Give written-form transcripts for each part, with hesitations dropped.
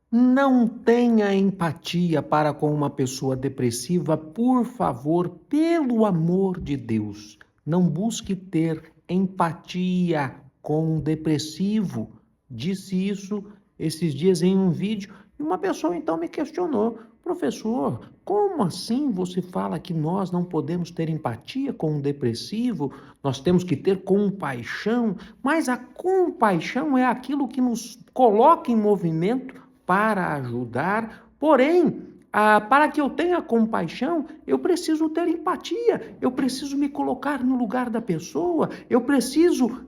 Não tenha empatia para com uma pessoa depressiva, por favor, pelo amor de Deus. Não busque ter empatia com um depressivo. Disse isso esses dias em um vídeo e uma pessoa então me questionou: professor, como assim você fala que nós não podemos ter empatia com um depressivo? Nós temos que ter compaixão, mas a compaixão é aquilo que nos coloca em movimento para ajudar, porém, para que eu tenha compaixão, eu preciso ter empatia, eu preciso me colocar no lugar da pessoa, eu preciso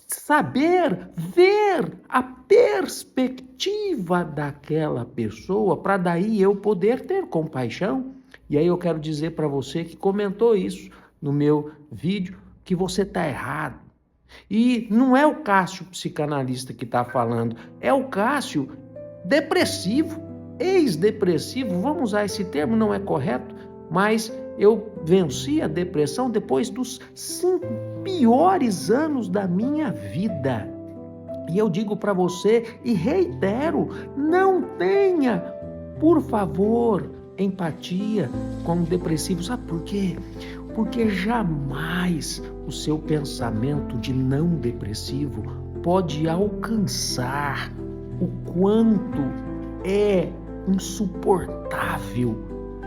saber ver a perspectiva daquela pessoa, para daí eu poder ter compaixão. E aí eu quero dizer para você que comentou isso no meu vídeo, que você está errado. E não é o Cássio psicanalista que está falando, é o Cássio depressivo, ex-depressivo, vamos usar esse termo, não é correto, mas eu venci a depressão depois dos 5 piores anos da minha vida. E eu digo para você e reitero, não tenha, por favor, empatia com o depressivo. Sabe por quê? Porque jamais o seu pensamento de não depressivo pode alcançar o quanto é insuportável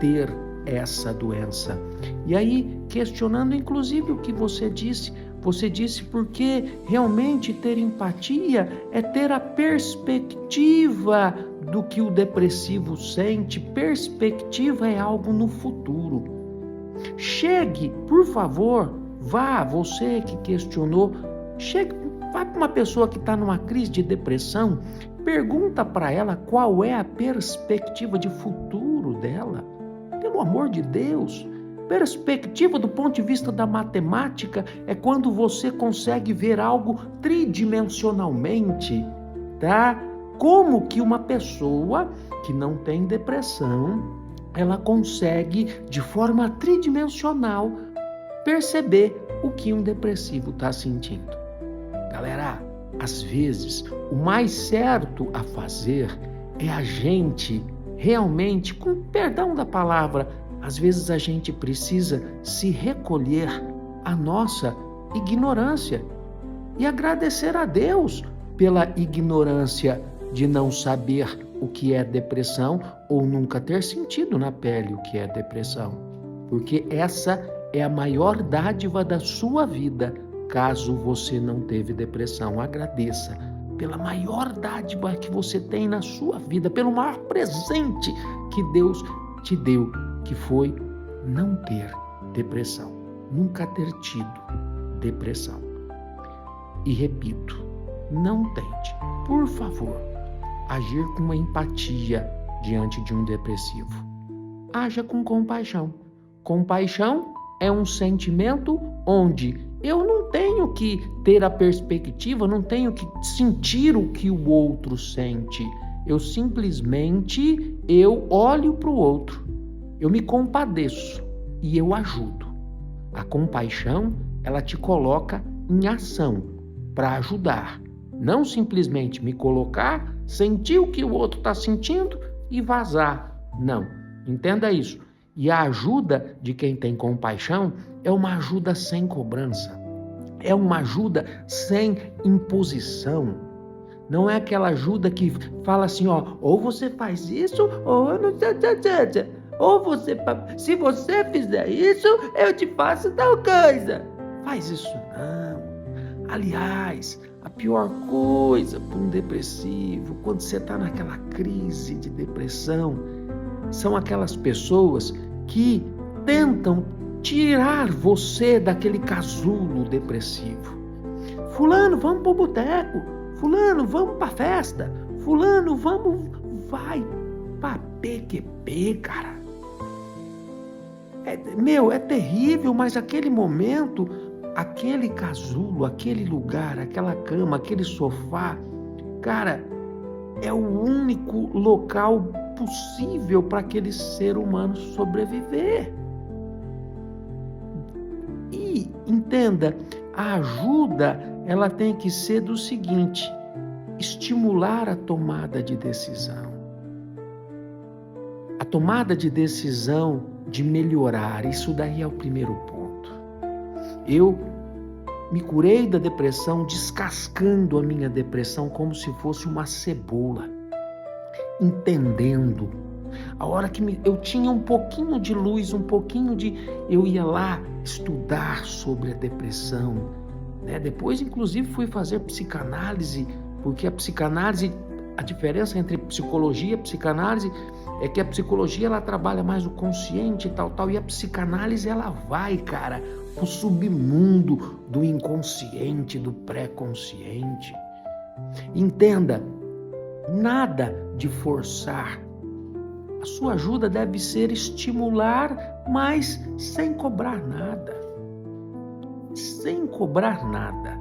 ter essa doença. E aí, questionando inclusive o que você disse porque realmente ter empatia é ter a perspectiva do que o depressivo sente. Perspectiva é algo no futuro. Chegue, por favor, vá, você que questionou, vá para uma pessoa que está numa crise de depressão, pergunta para ela qual é a perspectiva de futuro dela. Pelo amor de Deus, perspectiva do ponto de vista da matemática é quando você consegue ver algo tridimensionalmente, tá? Como que uma pessoa que não tem depressão, ela consegue, de forma tridimensional, perceber o que um depressivo está sentindo. Galera, às vezes, o mais certo a fazer é a gente realmente, com perdão da palavra, às vezes a gente precisa se recolher à nossa ignorância e agradecer a Deus pela ignorância de não saber o que é depressão ou nunca ter sentido na pele o que é depressão. Porque essa é a maior dádiva da sua vida. Caso você não teve depressão, agradeça pela maior dádiva que você tem na sua vida, pelo maior presente que Deus te deu, que foi não ter depressão, nunca ter tido depressão. E repito, não tente, por favor, agir com uma empatia diante de um depressivo. Haja com compaixão. Compaixão é um sentimento onde eu não tenho que ter a perspectiva, não tenho que sentir o que o outro sente. Eu simplesmente olho para o outro, eu me compadeço e eu ajudo. A compaixão, ela te coloca em ação para ajudar. Não simplesmente me colocar, sentir o que o outro está sentindo e vazar. Não, entenda isso. E a ajuda de quem tem compaixão é uma ajuda sem cobrança. É uma ajuda sem imposição. Não é aquela ajuda que fala assim, ou você faz isso, ou eu não sei. Ou se você fizer isso, eu te faço tal coisa. Faz isso não. Aliás, a pior coisa para um depressivo, quando você está naquela crise de depressão, são aquelas pessoas que tentam tirar você daquele casulo depressivo. Fulano, vamos pro boteco. Fulano, vamos pra festa. Fulano, vai pra PQP, cara. É terrível, mas aquele momento, aquele casulo, aquele lugar, aquela cama, aquele sofá, cara, é o único local possível para aquele ser humano sobreviver. E entenda, a ajuda, ela tem que ser do seguinte: estimular a tomada de decisão. A tomada de decisão de melhorar, isso daí é o primeiro ponto. Eu me curei da depressão descascando a minha depressão como se fosse uma cebola, entendendo. A hora que eu tinha um pouquinho de luz, eu ia lá estudar sobre a depressão, né? Depois, inclusive, fui fazer psicanálise, porque a psicanálise, a diferença entre psicologia e psicanálise é que a psicologia ela trabalha mais o consciente e tal, e a psicanálise ela vai, cara, pro submundo do inconsciente, do pré-consciente. Entenda, nada de forçar. A sua ajuda deve ser estimular, mas sem cobrar nada. Sem cobrar nada.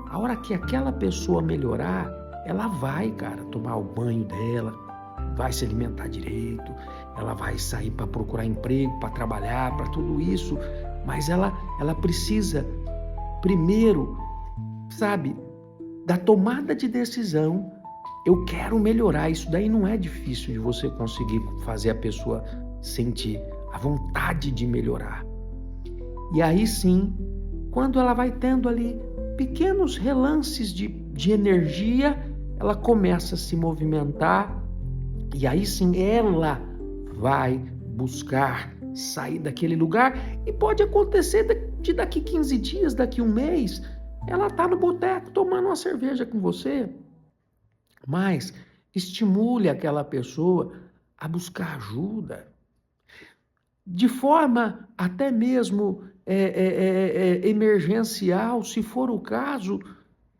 A hora que aquela pessoa melhorar, ela vai, cara, tomar o banho dela, vai se alimentar direito, ela vai sair para procurar emprego, para trabalhar, para tudo isso, mas ela precisa primeiro, sabe, da tomada de decisão. Eu quero melhorar. Isso daí não é difícil de você conseguir fazer a pessoa sentir a vontade de melhorar. E aí sim, quando ela vai tendo ali pequenos relances de energia, ela começa a se movimentar e aí sim ela vai buscar sair daquele lugar e pode acontecer de daqui 15 dias, daqui um mês, ela tá no boteco tomando uma cerveja com você. Mas estimule aquela pessoa a buscar ajuda, de forma até mesmo emergencial, se for o caso.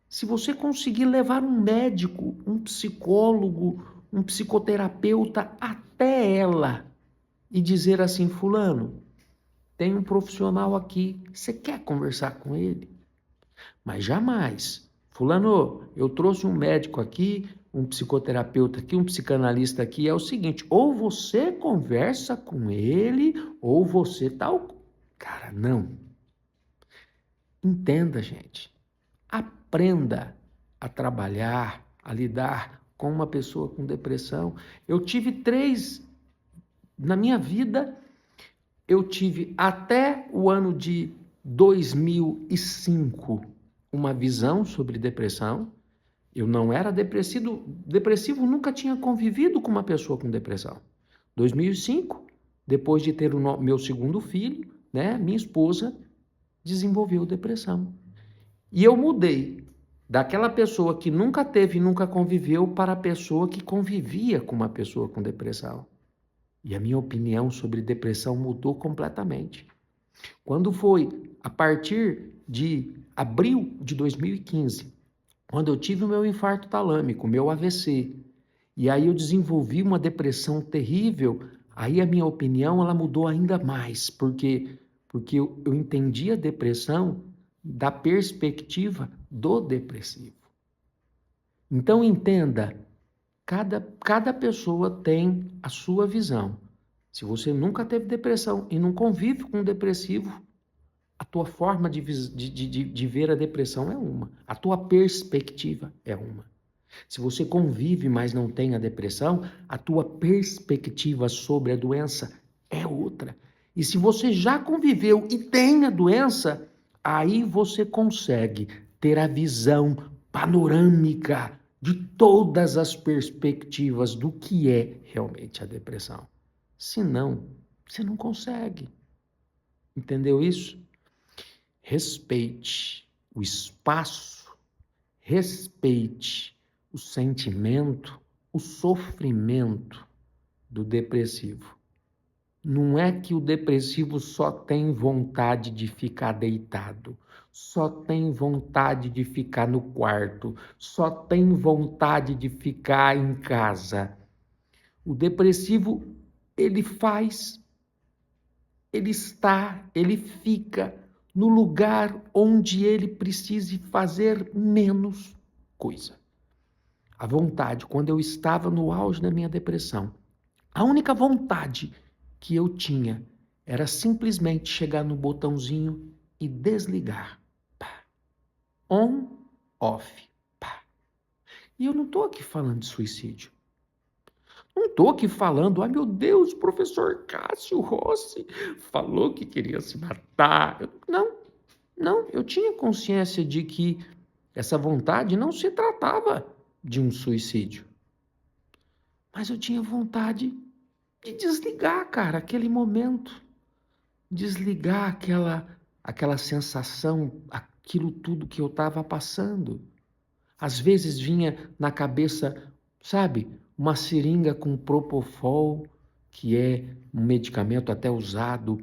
Se você conseguir levar um médico, um psicólogo, um psicoterapeuta até ela e dizer assim: fulano, tem um profissional aqui, você quer conversar com ele? Mas jamais: fulano, eu trouxe um médico aqui, um psicoterapeuta aqui, um psicanalista aqui, é o seguinte, ou você conversa com ele, ou você tal. Cara, não. Entenda, gente. Aprenda a trabalhar, a lidar com uma pessoa com depressão. Eu tive 3, na minha vida, eu tive até o ano de 2005 uma visão sobre depressão. Eu não era depressivo, nunca tinha convivido com uma pessoa com depressão. 2005, depois de ter o meu segundo filho, né, minha esposa desenvolveu depressão. E eu mudei daquela pessoa que nunca teve e nunca conviveu para a pessoa que convivia com uma pessoa com depressão. E a minha opinião sobre depressão mudou completamente. Quando foi a partir de abril de 2015, quando eu tive o meu infarto talâmico, meu AVC, e aí eu desenvolvi uma depressão terrível, aí a minha opinião ela mudou ainda mais, porque eu entendi a depressão da perspectiva do depressivo. Então entenda, cada pessoa tem a sua visão. Se você nunca teve depressão e não convive com um depressivo, a tua forma de ver a depressão é uma. A tua perspectiva é uma. Se você convive, mas não tem a depressão, a tua perspectiva sobre a doença é outra. E se você já conviveu e tem a doença, aí você consegue ter a visão panorâmica de todas as perspectivas do que é realmente a depressão. Se não, você não consegue. Entendeu isso? Respeite o espaço, respeite o sentimento, o sofrimento do depressivo. Não é que o depressivo só tem vontade de ficar deitado, só tem vontade de ficar no quarto, só tem vontade de ficar em casa. O depressivo, ele faz, ele está, ele fica no lugar onde ele precise fazer menos coisa. A vontade, quando eu estava no auge da minha depressão, a única vontade que eu tinha era simplesmente chegar no botãozinho e desligar. Pá. On, off. Pá. E eu não estou aqui falando de suicídio. Não estou aqui falando, ai meu Deus, o professor Cássio Rossi falou que queria se matar. Não, eu tinha consciência de que essa vontade não se tratava de um suicídio. Mas eu tinha vontade de desligar, cara, aquele momento. Desligar aquela sensação, aquilo tudo que eu estava passando. Às vezes vinha na cabeça, sabe, uma seringa com propofol, que é um medicamento até usado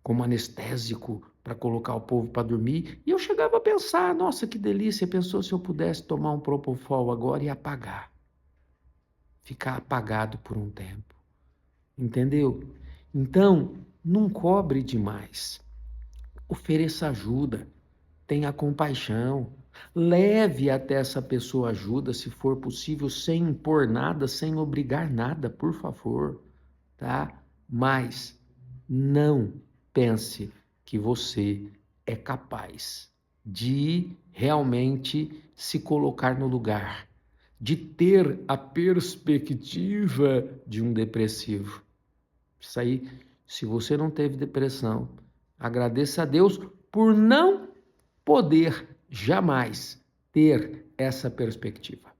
como anestésico para colocar o povo para dormir, e eu chegava a pensar, nossa, que delícia, pensou se eu pudesse tomar um propofol agora e apagar, ficar apagado por um tempo, entendeu? Então, não cobre demais, ofereça ajuda, tenha compaixão, leve até essa pessoa ajuda, se for possível, sem impor nada, sem obrigar nada, por favor, tá? Mas não pense que você é capaz de realmente se colocar no lugar, de ter a perspectiva de um depressivo. Isso aí, se você não teve depressão, agradeça a Deus por não poder jamais ter essa perspectiva.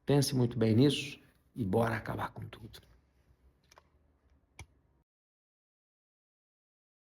Pense muito bem nisso e bora acabar com tudo.